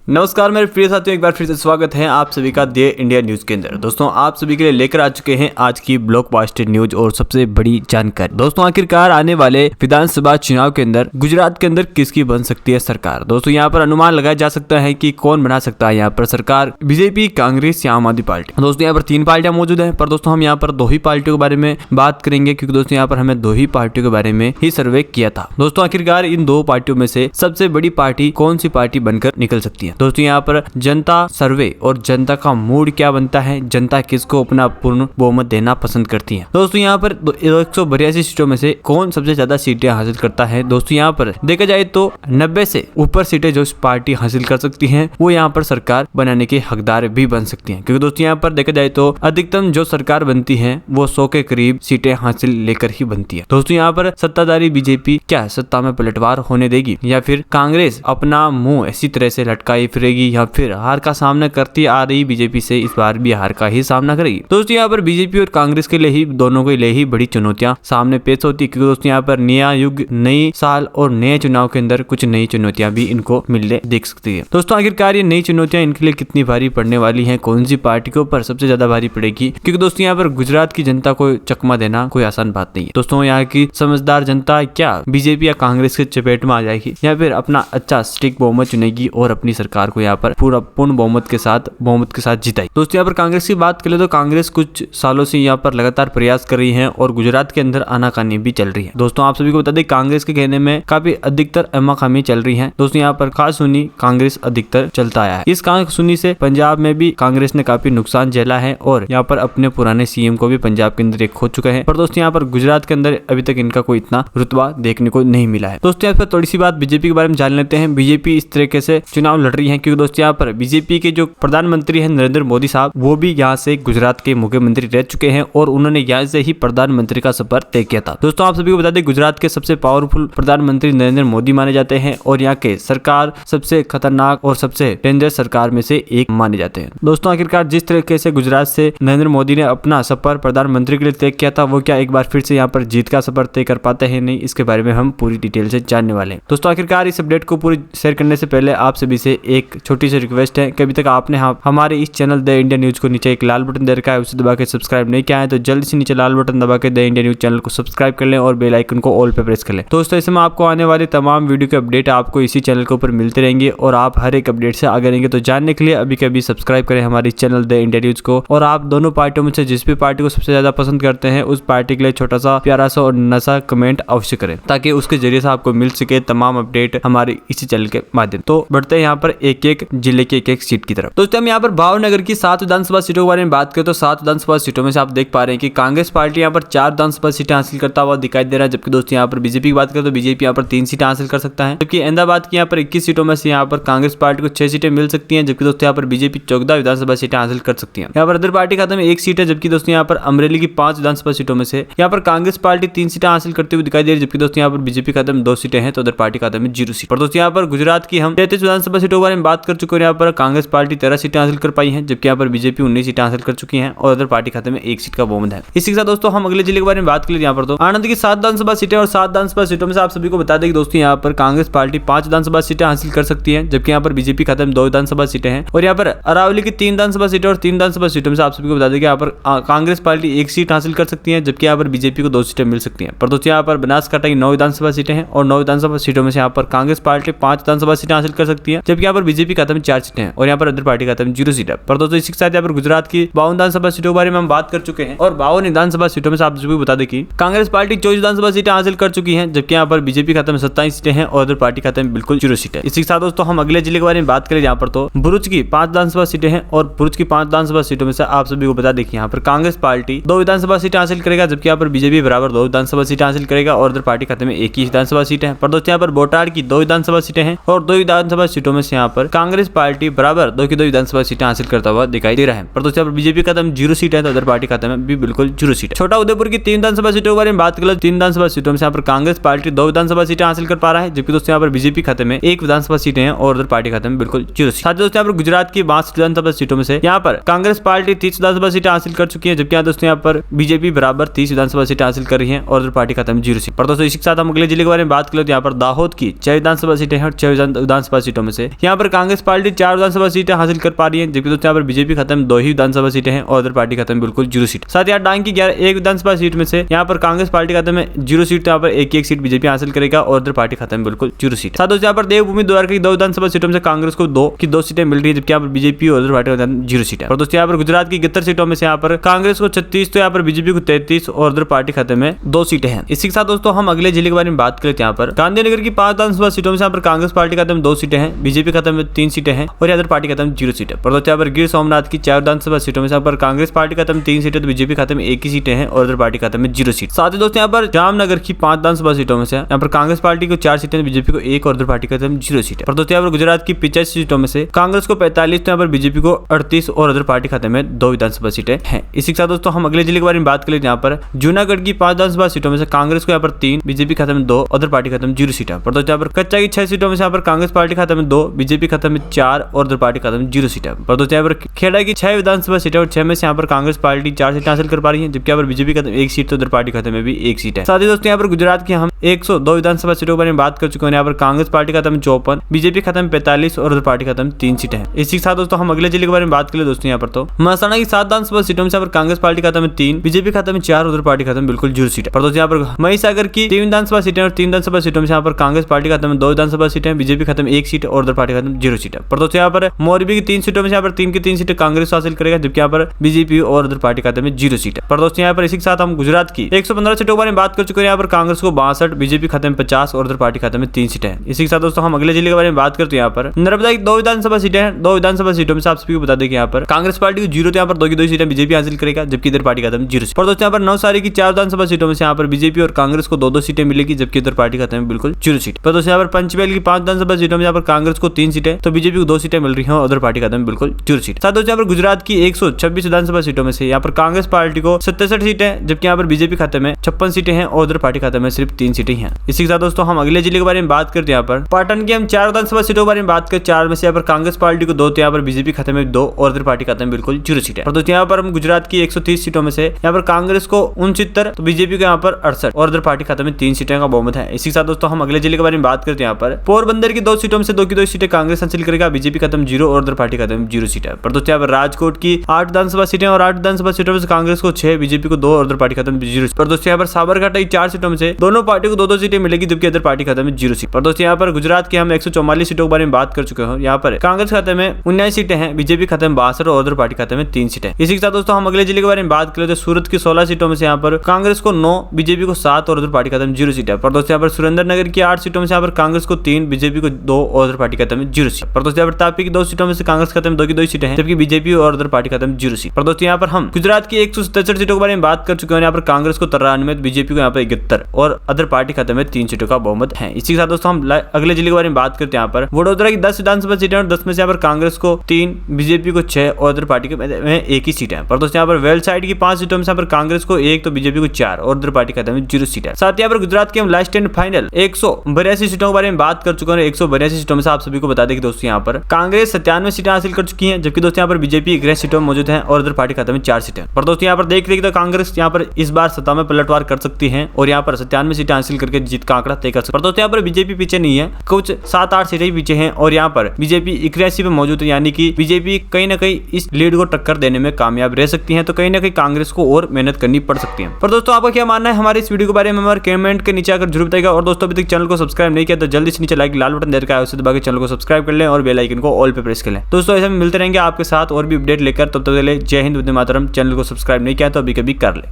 नमस्कार मेरे प्रिय साथियों, एक बार फिर से स्वागत है आप सभी का द इंडिया न्यूज के अंदर। दोस्तों आप सभी के लिए लेकर आ चुके हैं आज की ब्लॉकबस्टर न्यूज और सबसे बड़ी जानकारी। दोस्तों आखिरकार आने वाले विधानसभा चुनाव के अंदर गुजरात के अंदर किसकी बन सकती है सरकार। दोस्तों यहाँ पर अनुमान लगाया जा सकता है कि कौन बना सकता है यहाँ पर सरकार, बीजेपी, कांग्रेस या आम आदमी पार्टी। दोस्तों यहाँ पर तीन पार्टियां मौजूद है, पर दोस्तों हम यहाँ पर दो ही पार्टियों के बारे में बात करेंगे, क्योंकि दोस्तों यहाँ पर हमें दो ही पार्टियों के बारे में ही सर्वे किया था। दोस्तों आखिरकार इन दो पार्टियों में से सबसे बड़ी पार्टी कौन सी पार्टी बनकर निकल सकती है। दोस्तों यहाँ पर जनता सर्वे और जनता का मूड क्या बनता है, जनता किसको अपना पूर्ण बहुमत देना पसंद करती है। दोस्तों यहाँ पर 182 सीटों में से कौन सबसे ज्यादा सीटें हासिल करता है। दोस्तों यहाँ पर देखा जाए तो 90 से ऊपर सीटें जो पार्टी हासिल कर सकती है वो यहाँ पर सरकार बनाने के हकदार भी बन सकती है, क्योंकि दोस्तों यहाँ पर देखा जाए तो अधिकतम जो सरकार बनती है वो 100 के करीब सीटें हासिल लेकर ही बनती है। दोस्तों यहाँ पर सत्ताधारी बीजेपी क्या सत्ता में पलटवार होने देगी, या फिर कांग्रेस अपना मुंह इसी तरह से लटकाई फिरेगी, या फिर हार का सामना करती आ रही बीजेपी से इस बार भी हार का ही सामना करेगी। दोस्तों यहाँ पर बीजेपी और कांग्रेस के लिए ही दोनों के लिए ही बड़ी चुनौतियां सामने पेश होती है, क्योंकि दोस्तों यहाँ पर नया युग, नई साल और नए चुनाव के अंदर कुछ नई चुनौतियां भी इनको मिलने देख सकती है। दोस्तों आखिरकार ये नई चुनौतियां इनके लिए कितनी भारी पड़ने वाली है, कौन सी पार्टी के ऊपर सबसे ज्यादा भारी पड़ेगी, क्योंकि दोस्तों यहाँ पर गुजरात की जनता को चकमा देना कोई आसान बात नहीं है। दोस्तों यहाँ की समझदार जनता क्या बीजेपी या कांग्रेस के चपेट में आ जाएगी, या फिर अपना अच्छा स्टिक बहुमत चुनेगी और अपनी सरकार को यहाँ पर पूरा पूर्ण बहुमत के साथ जिताई। दोस्तों यहाँ पर कांग्रेस की बात करें तो कांग्रेस कुछ सालों से यहाँ पर लगातार प्रयास कर रही है और गुजरात के अंदर आनाकानी भी चल रही है। दोस्तों आप सभी को बता दें कांग्रेस के कहने में काफी अधिकतर एमाखामी चल रही है। दोस्तों यहाँ पर खास सुनी कांग्रेस अधिकतर चलता आया है। इस खास सुनी से पंजाब में भी कांग्रेस ने काफी नुकसान झेला है और यहाँ पर अपने पुराने सीएम को भी पंजाब के अंदर एक खो चुका है, पर दोस्तों यहाँ पर गुजरात के अंदर अभी तक इनका कोई इतना रुतबा देखने को नहीं मिला है। दोस्तों यहाँ पर थोड़ी सी बात बीजेपी के बारे में जान लेते हैं। बीजेपी इस तरीके से चुनाव लड़ रही है क्योंकि दोस्तों यहाँ पर बीजेपी के जो प्रधानमंत्री है नरेंद्र मोदी साहब, वो भी यहाँ से गुजरात के मुख्यमंत्री रह चुके हैं और उन्होंने यहाँ से ही प्रधानमंत्री का सफर तय किया था। दोस्तों आप सभी को बता दें गुजरात के सबसे पावरफुल प्रधानमंत्री नरेंद्र मोदी माने जाते हैं और यहाँ के सरकार सबसे खतरनाक और सबसे डेंजरस सरकार में से एक माने जाते हैं। दोस्तों आखिरकार जिस तरीके से गुजरात से नरेंद्र मोदी ने अपना सफर प्रधानमंत्री के लिए तय किया था, वो क्या एक बार फिर से यहाँ पर जीत का सफर तय कर पाते हैं नहीं, इसके बारे में हम पूरी डिटेल से जानने वाले हैं। दोस्तों आखिरकार इस अपडेट को पूरी शेयर करने से पहले आप सभी से एक छोटी सी रिक्वेस्ट है कि अभी तक आपने हमारे इस चैनल द इंडिया न्यूज को नीचे एक लाल बटन दे रखा है, उसे दबा के सब्सक्राइब नहीं किया है तो जल्दी से नीचे लाल बटन दबा के द इंडिया न्यूज चैनल को सब्सक्राइब कर लें और बेल आइकन को ऑल पे प्रेस कर लें। दोस्तों इसमें आपको आने वाली तमाम वीडियो के अपडेट आपको इसी चैनल के ऊपर मिलते रहेंगे और आप हर एक अपडेट से आगे रहेंगे। तो जानने के लिए अभी कभी सब्सक्राइब करें हमारे चैनल द इंडिया न्यूज को, और आप दोनों पार्टियों में से जिस भी पार्टी को सबसे ज्यादा पसंद करते हैं उस पार्टी के लिए छोटा सा प्यारा सा और नशा कमेंट अवश्य करें, ताकि उसके जरिए से आपको मिल सके तमाम अपडेट हमारे इसी चैनल के माध्यम। तो बढ़ते हैं यहाँ पर एक एक जिले के एक सीट की तरफ। दोस्तों हम यहाँ पर भावनगर की 7 विधानसभा सीटों के बारे में बात करें तो 7 विधानसभा सीटों में से आप देख पा रहे हैं कि कांग्रेस पार्टी यहाँ पर 4 विधानसभा सीटें हासिल करता हुआ दिखाई दे रहा है, जबकि दोस्तों यहाँ पर बीजेपी की बात करें तो बीजेपी यहाँ पर 3 सीटें हासिल कर सकता है, जबकि अहमदाबाद की यहाँ पर 21 सीटों में से यहाँ पर कांग्रेस पार्टी को 6 सीटें मिल सकती हैं, जबकि दोस्तों यहाँ पर बीजेपी 14 विधानसभा सीटें हासिल कर सकती है। यहाँ पर अदर पार्टी खाते में 1 सीट है, जबकि दोस्तों यहाँ पर अमरेली की 5 विधानसभा सीटों में से यहाँ पर कांग्रेस पार्टी 3 सीटें हासिल करते हुए दिखाई दे रही है, जबकि दोस्तों यहाँ पर बीजेपी खाते में 2 सीटें हैं तो अदर पार्टी खाते में 0 सीट। और दोस्तों यहाँ पर गुजरात की हम 33 विधानसभा सीटों के बारे में बात कर चुके हैं। यहाँ पर कांग्रेस पार्टी 13 सीटें हासिल कर पाई हैं, जबकि यहाँ पर बीजेपी 19 सीटें हासिल कर चुकी हैं और अदर पार्टी खाते में 1 सीट का बहुमत है। इसी के साथ दोस्तों हम अगले जिले के बारे में बात करें। यहाँ पर तो आनंद की 7 विधानसभा सीटें और 7 विधानसभा सीटों में से आप सभी को बता दें कि दोस्तों यहाँ पर कांग्रेस पार्टी 5 विधानसभा सीटें हासिल कर सकती है, जबकि यहाँ पर बीजेपी खाते में 2 विधानसभा सीटें हैं। और यहाँ पर अरावली की 3 विधानसभा सीटें और 3 विधानसभा सीटों में से आप सभी को बता दें कि यहाँ पर कांग्रेस पार्टी 1 सीट हासिल कर सकती है, जबकि यहाँ पर बीजेपी को 2 सीटें मिल सकती हैं। पर दोस्तों यहाँ पर बनासकांठा की 9 विधानसभा सीटें हैं और 9 विधानसभा सीटों में से यहाँ पर कांग्रेस पार्टी 5 विधानसभा सीटें हासिल कर सकती है, जबकि यहाँ पर बीजेपी खाते में 4 सीटें हैं और यहाँ पर अदर पार्टी खाते में 0 सीट है। पर दोस्तों इसी के साथ यहाँ पर गुजरात की 52 विधानसभा सीटों के बारे में हम बात कर चुके हैं और 52 विधानसभा सीटों में से आप सभी बता दें कि कांग्रेस पार्टी 24 विधानसभा सीटें हासिल कर चुकी हैं, जबकि यहाँ पर बीजेपी खाते में 27 सीटें हैं और अदर पार्टी खाते में बिल्कुल 0 सीट है। इसी के साथ दोस्तों हम अगले जिले के बारे में बात करें। यहाँ पर तो भरूच की 5 विधानसभा सीटें हैं और भरूच की 5 विधानसभा सीटों में से आप सभी को बता दें कि यहाँ पर कांग्रेस पार्टी 2 विधानसभा सीटें हासिल करेगा, जबकि यहाँ पर बीजेपी बराबर 2 विधानसभा सीटें हासिल करेगा और अदर पार्टी खाते में 1 ही विधानसभा सीट है। पर दोस्तों यहाँ पर बोटाड़ की 2 विधानसभा सीटें हैं और 2 विधानसभा सीटों में से यहाँ पर कांग्रेस पार्टी बराबर 2 की 2 विधानसभा सीटें हासिल करता हुआ दिखाई दे रहा है। पर दोस्तों यहाँ पर बीजेपी खाते में 0 सीट है तो अदर पार्टी खाते में भी बिल्कुल 0 सीट है। छोटा उदयपुर की 3 विधानसभा सीटों के बारे में बात करें। 3 विधानसभा सीटों में से यहाँ पर कांग्रेस पार्टी 2 विधानसभा सीटें हासिल कर पा रहा है, जबकि दोस्तों यहाँ पर बीजेपी खाते में 1 विधानसभा सीटें हैं और अदर पार्टी खाते में बिल्कुल 0 सीट। साथ ही दोस्तों यहाँ पर गुजरात की 62 विधानसभा सीटों में से यहाँ पर कांग्रेस पार्टी 30 विधानसभा सीटें हासिल कर चुकी है, जबकि दोस्तों यहाँ पर बीजेपी बराबर 30 विधानसभा सीटें हासिल कर रही है और अदर पार्टी खाते में 0 सीट। पर दोस्तों इसी के साथ हम अगले जिले के बारे में बात करें तो यहाँ पर दाहोद की 6 विधानसभा सीटें हैं और 6 विधानसभा सीटों में से यहाँ यहाँ पर कांग्रेस पार्टी 4 विधानसभा सीटें हासिल कर पा रही है, जबकि दोस्तों यहाँ पर बीजेपी खत्म 2 ही विधानसभा सीटें हैं और अदर पार्टी खत्म बिल्कुल 0 सीट। साथ ही यहाँ डांग की 1 विधानसभा सीट में से यहाँ पर कांग्रेस पार्टी खत्म है 0 सीट, तो यहाँ पर एक सीट बीजेपी हासिल करेगा और अदर पार्टी खत्म बिल्कुल 0 सीट। साथ दोस्तों यहाँ पर देवभूमि द्वारका की 2 विधानसभा सीटों में से कांग्रेस को 2 सीटें मिल रही है, जबकि यहाँ पर बीजेपी और अदर पार्टी का 0 सीट है। और दोस्तों यहाँ पर गुजरात की 71 सीटों में से यहाँ पर कांग्रेस को 36, तो यहाँ पर बीजेपी को 33 और अदर पार्टी खत्म में 2 सीटें हैं। इसी के साथ दोस्तों हम अगले जिले के बारे में बात करें। यहाँ पर गांधीनगर की 5 विधानसभा सीटों में से यहाँ पर कांग्रेस पार्टी खत्म 2 सीटें हैं, बीजेपी खत्म में 3 सीटें हैं और अदर पार्टी खत्म 0 सीटें। पर दोस्तों यहाँ पर गिर सोमनाथ की 4 विधानसभा सीटों में से यहाँ पर कांग्रेस पार्टी खत्म 3 सीटें, तो बीजेपी खत्म 1 ही सीटें हैं और अदर पार्टी खत्म में 0 सीट। साथ ही दोस्तों यहाँ पर जामनगर की 5 विधानसभा सीटों में से यहाँ पर कांग्रेस पार्टी को 4 सीटें, बीजेपी को 1 और अदर पार्टी खत्म 0 सीट है। पर दोस्तों यहाँ पर गुजरात की 85 सीटों में से कांग्रेस को 45, तो यहाँ पर बीजेपी को 38 और अदर पार्टी खत्म में 2 विधानसभा सीटें हैं। इसी के साथ दोस्तों हम अगले जिले के बारे में बात करें। यहाँ पर जूनागढ़ की 5 विधानसभा सीटों में से कांग्रेस को यहाँ पर 3, बीजेपी खत्म में 2, अदर पार्टी खत्म 0 सीट है। पर दोस्तों यहाँ पर कच्चा की 6 सीटों में से यहाँ पर कांग्रेस पार्टी खत्म में 2, बीजेपी खत्म में 4 और अदर पार्टी खत्म 0 सीट है। पर दोस्तों यहाँ पर खेड़ा की 6 विधानसभा सीटें और 6 में से यहाँ पर कांग्रेस पार्टी 4 सीटें हासिल कर पा रही है, जबकि यहाँ पर बीजेपी खत्म 1 सीट, तो अदर पार्टी खत्म में भी 1 सीट है। साथ ही दोस्तों यहाँ पर गुजरात की हम 102 विधानसभा सीटों के बारे में बात कर चुके हैं। यहाँ पर कांग्रेस पार्टी खत्म 54, बीजेपी खत्म 45 और अदर पार्टी खत्म 3 सीटें हैं। इसी के साथ दोस्तों हम अगले जिले के बारे में बात करें। दोस्तों यहाँ पर तो महसाणा की 7 विधानसभा सीटों में से यहाँ पर कांग्रेस पार्टी खत्म में 3, बीजेपी खत्म में 4 और अदर पार्टी खत्म बिल्कुल 0 सीट है। पर दोस्तों यहाँ पर महिसागर की 3 विधानसभा सीटें और 3 विधानसभा सीटों में से यहाँ पर कांग्रेस पार्टी खत्म में 2 विधानसभा सीटें, बीजेपी खत्म 1 सीट और अदर पार्टी खत्म 0 सीट है। पर दोस्तों यहाँ पर मोरबी की 3 सीटों में से यहाँ पर 3 की 3 सीटें कांग्रेस हासिल करेगा, जबकि यहाँ पर बीजेपी और अदर पार्टी खत्म में 0 सीट है। पर दोस्तों यहाँ पर इसी के साथ हम गुजरात की 115 सीटों के बारे में बात कर चुके हैं। यहाँ पर कांग्रेस को 62, बीजेपी खत्म में 50 और अदर पार्टी खत्म में 3 सीटें हैं। इसी के साथ दोस्तों हम अगले जिले के बारे में बात करते हैं। यहाँ पर नर्मदा की 2 विधानसभा सीटें हैं। 2 विधानसभा सीटों में से आप सभी को बता दें कि यहाँ पर कांग्रेस पार्टी को 0, तो यहाँ पर 2 की 2 सीटें बीजेपी हासिल करेगा, जबकि इधर पार्टी खत्म 0 सीट। पर दोस्तों यहाँ पर नवसारी की 4 विधानसभा सीटों में से यहाँ पर बीजेपी और कांग्रेस को 2-2 सीटें मिलेगी, जबकि इधर पार्टी खत्म में बिल्कुल 0 सीट। पर दोस्तों यहाँ पर पंचमहल की 5 विधानसभा सीटों में यहाँ पर कांग्रेस को 3 सीटें, तो बीजेपी को 2 सीटें मिल रही हैं और उधर पार्टी खत्म में बिल्कुल 0 सीट। साथ दोस्तों यहाँ पर गुजरात की 126 विधानसभा सीटों में से यहाँ पर कांग्रेस पार्टी को 67 सीटें, जबकि यहाँ पर बीजेपी खाते में 56 सीटें हैं और उधर पार्टी खाते में सिर्फ 3 सीटें हैं। इसी के साथ दोस्तों हम अगले जिले के बारे में बात करते हैं। यहाँ पर पाटन की हम 4 विधानसभा सीटों के बारे में बात करें। 4 में से यहाँ पर कांग्रेस पार्टी को 2, तो यहाँ पर बीजेपी खाते में 2 और उधर पार्टी खाते में बिल्कुल 0 सीट है। और दोस्तों यहाँ पर हम गुजरात की 130 सीटों में से यहाँ पर कांग्रेस को 69, तो बीजेपी को यहाँ पर 68 और उधर पार्टी खाते में 3 सीटें का बहुमत है। इसी के साथ दोस्तों हम अगले जिले के बारे में बात करते हैं। यहाँ पर पोरबंदर की 2 सीटों में से 2 की 2 सीटें कांग्रेस हासिल करेगा, बीजेपी खत्म 0 और उधर पार्टी खत्म 0 सीट है। पर दोस्तों यहाँ पर राजकोट की 8 विधानसभा सीटें और 8 विधानसभा सीटों में से कांग्रेस को 6, बीजेपी को 2 और उधर पार्टी खत्म 0 सीट। पर दोस्तों यहाँ पर साबरकांठा की 4 सीटों में से दोनों पार्टी को 2-2 सीटें मिलेगी, जबकि इधर पार्टी खत्म में 0 सीट। पर दोस्तों यहाँ पर गुजरात की हम 144 सीटों के बारे में बात कर चुके हैं। यहाँ पर कांग्रेस खाते में 19 सीटें हैं, बीजेपी खाते में 62 और उधर पार्टी खाते में 3 सीटें। इसी के साथ दोस्तों हम अगले जिले के बारे में बात करें तो सूरत की 16 सीटों में से यहाँ पर कांग्रेस को 9, बीजेपी को 7 और उधर पार्टी खाते में 0 सीट है। पर दोस्तों यहाँ पर सुरेंद्रनगर की 8 सीटों में से यहाँ पर कांग्रेस को 3, बीजेपी को 2 और उधर पार्टी खाते में 0 सीट। पर दोस्तों यहाँ पर तापी की 2 सीटों में से कांग्रेस खाते में 2 की 2 सीटें हैं, जबकि बीजेपी और उधर पार्टी खाते में 0 सीट। पर दोस्तों यहाँ पर हम गुजरात की 167 सीटों के बारे में बात कर चुके हैं। यहाँ पर कांग्रेस को 93, बीजेपी को यहाँ पर 71 और अदर पार्टी खाते में 3 सीटों का बहुमत है। इसी के साथ दोस्तों हम अगले जिले के बारे में बात करते हैं। यहाँ पर वडोदरा की 10 विधानसभा सीटें और 10 में से यहाँ पर कांग्रेस को 3, बीजेपी को 6 और अदर पार्टी में 1 ही सीट है। पर दोस्तों यहाँ पर वेल साइड की 5 सीटों में से यहाँ पर कांग्रेस को 1, तो बीजेपी को 4 और उधर पार्टी खाते में 0 सीट है। साथ ही यहाँ पर गुजरात के हम लास्ट एंड फाइनल 182 सीटों के बारे में बात कर चुके हैं। 182 सीटों में से आप सभी को बता दें कि दोस्तों यहाँ पर कांग्रेस 97 सीटें हासिल कर चुकी है, जबकि दोस्तों यहाँ पर बीजेपी 11 सीटों में मौजूद है और उधर पार्टी खाते में 4 सीटें। पर दोस्तों यहाँ पर देख रहे तो कांग्रेस यहाँ पर इस बार सत्ता में पलटवार कर सकती है और यहाँ पर 97 सीटें हासिल करके जीत का आंकड़ा तय कर सकती है। पर दोस्तों यहाँ पर बीजेपी पीछे नहीं है, कुछ 7-8 सीटें पीछे हैं और यहाँ पर बीजेपी 81 पे मौजूद है, यानी कि बीजेपी कहीं ना कहीं इस लीड को टक्कर देने में कामयाब रह सकती है। तो कहीं ना कहीं कांग्रेस को और मेहनत करनी पड़ सकती है। पर दोस्तों आपका क्या मानना है हमारे इस वीडियो के बारे में, हमारे कमेंट के नीचे आकर जरूर बताइएगा। और दोस्तों अभी तक चैनल को सब्सक्राइब नहीं किया तो जल्दी से नीचे लाइक लाल बटन देकर उसे दबा के चैनल को सब्सक्राइब कर लें और बेल आइकन को ऑल पे प्रेस कर लें। दोस्तों ऐसे में मिलते रहेंगे आपके साथ और भी अपडेट लेकर, तब तक के लिए जय हिंद, वंदे मातरम। चैनल को सब्सक्राइब नहीं किया तो अभी कभी कर ले।